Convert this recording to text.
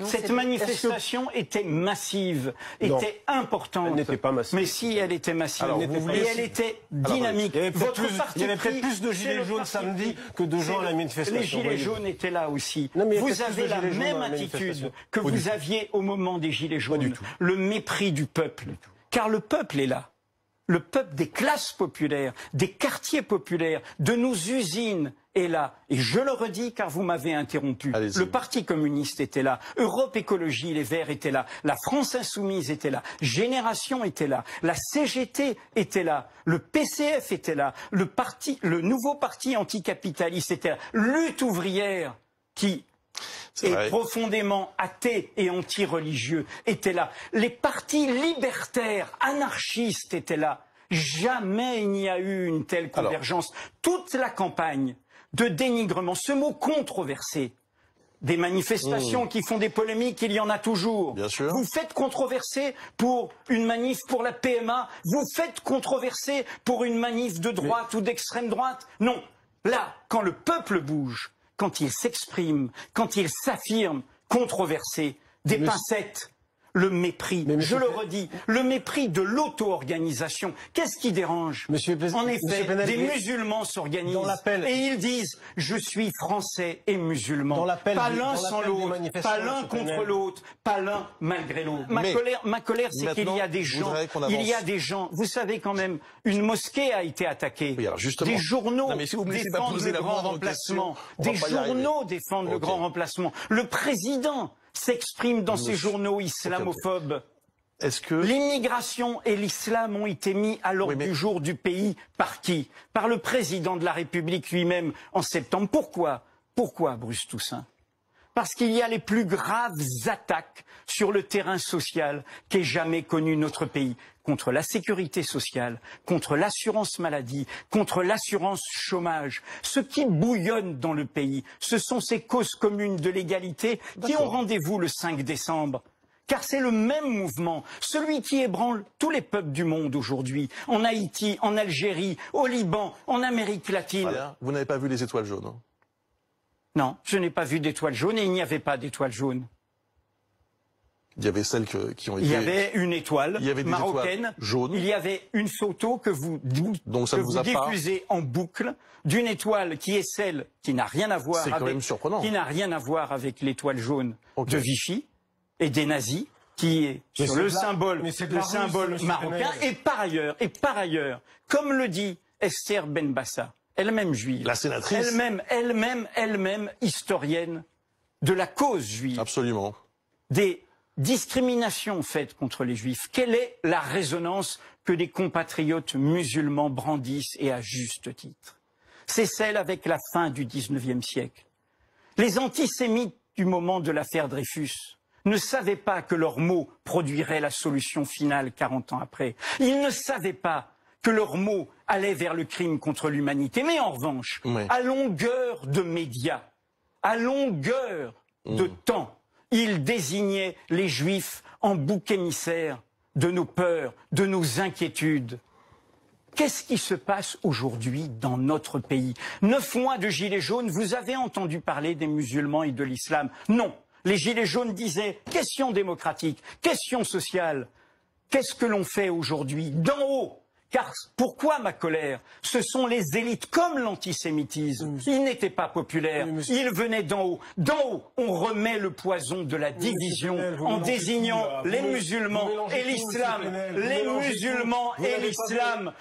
Cette manifestation était massive, était importante. Elle n'était pas massive. Mais si, elle était massive. Elle était dynamique. Il y avait peut-être plus de gilets jaunes samedi que de gens à la manifestation. Les gilets jaunes étaient là aussi. Vous avez la même attitude que vous aviez au moment des gilets jaunes. Le mépris du peuple. Car le peuple est là. Le peuple des classes populaires, des quartiers populaires, de nos usines est là. Et je le redis car vous m'avez interrompu. Le Parti communiste était là. Europe Écologie, les Verts étaient là. La France Insoumise était là. Génération était là. La CGT était là. Le PCF était là. Le nouveau parti anticapitaliste était là. Lutte ouvrière qui est profondément athée et anti-religieux était là. Les partis libertaires, anarchistes étaient là. Jamais il n'y a eu une telle convergence. Toute la campagne de dénigrement, ce mot controversé, des manifestations qui font des polémiques, il y en a toujours. Bien sûr. Vous faites controverser pour une manif pour la PMA, vous faites controverser pour une manif de droite ou d'extrême droite. Non, là, quand le peuple bouge, quand il s'exprime, quand il s'affirme, controversé, des pincettes, le mépris, je le redis, le mépris de l'auto-organisation. Qu'est-ce qui dérange? En effet, des musulmans s'organisent et ils disent « je suis français et musulman ». Pas l'un sans l'autre, pas l'un contre l'autre, pas l'un malgré l'autre. Ma colère, c'est qu'il y a des gens, vous savez quand même, une mosquée a été attaquée, des journaux défendent le grand remplacement, des journaux défendent le grand remplacement, le président s'exprime dans ces journaux islamophobes. Est-ce que l'immigration et l'islam ont été mis à l'ordre du jour du pays par qui? Par le président de la République lui-même en septembre. Pourquoi, Bruce Toussaint? Parce qu'il y a les plus graves attaques sur le terrain social qu'ait jamais connu notre pays. Contre la sécurité sociale, contre l'assurance maladie, contre l'assurance chômage. Ce qui bouillonne dans le pays, ce sont ces causes communes de l'égalité qui ont rendez-vous le 5 décembre. Car c'est le même mouvement, celui qui ébranle tous les peuples du monde aujourd'hui, en Haïti, en Algérie, au Liban, en Amérique latine. Vous n'avez pas vu les étoiles jaunes? Non, je n'ai pas vu d'étoiles jaunes et il n'y avait pas d'étoiles jaunes. Il y avait celles qui ont été... Il y avait une étoile marocaine jaune. Il y avait une photo que vous diffusez en boucle d'une étoile qui est celle qui n'a rien à voir avec l'étoile jaune de Vichy et des nazis, qui est sur le symbole marocain. Et par ailleurs, comme le dit Esther Benbassa, elle-même juive, la sénatrice, elle-même historienne de la cause juive. Absolument. Des discriminations faites contre les juifs. Quelle est la résonance que des compatriotes musulmans brandissent et à juste titre? C'est celle avec la fin du XIXe siècle. Les antisémites du moment de l'affaire Dreyfus ne savaient pas que leurs mots produiraient la solution finale 40 ans après. Ils ne savaient pas que leurs mots allaient vers le crime contre l'humanité. Mais en revanche, à longueur de médias, à longueur de temps, ils désignaient les Juifs en bouc émissaire de nos peurs, de nos inquiétudes. Qu'est-ce qui se passe aujourd'hui dans notre pays? 9 mois de gilets jaunes, vous avez entendu parler des musulmans et de l'islam? Non. Les gilets jaunes disaient question démocratique, question sociale. Qu'est-ce que l'on fait aujourd'hui d'en haut? Car pourquoi ma colère? Ce sont les élites comme l'antisémitisme. Ils n'étaient pas populaires, ils venaient d'en haut. D'en haut, on remet le poison de la division en désignant les musulmans et l'islam. Les musulmans et l'islam.